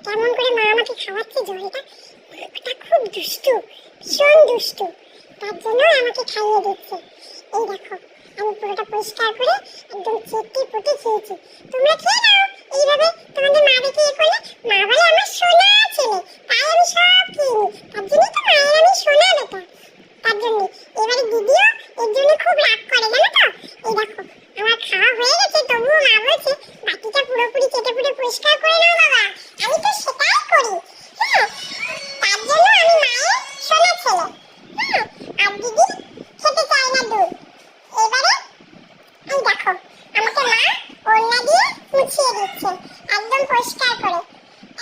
কেমন করে মা আমাকে খাওয়াচ্ছে জলটা। মাটা খুব দুষ্টু, ভীষণ দুষ্টু, তার জন্য আমাকে খাইয়ে দিচ্ছে। এই দেখো আমি পুরোটা পরিষ্কার করে একদম চেটে পুটে খেয়েছি। তোমরা খেয়ে নাও, এইভাবে তোমাদের মা দেখে করলে মাও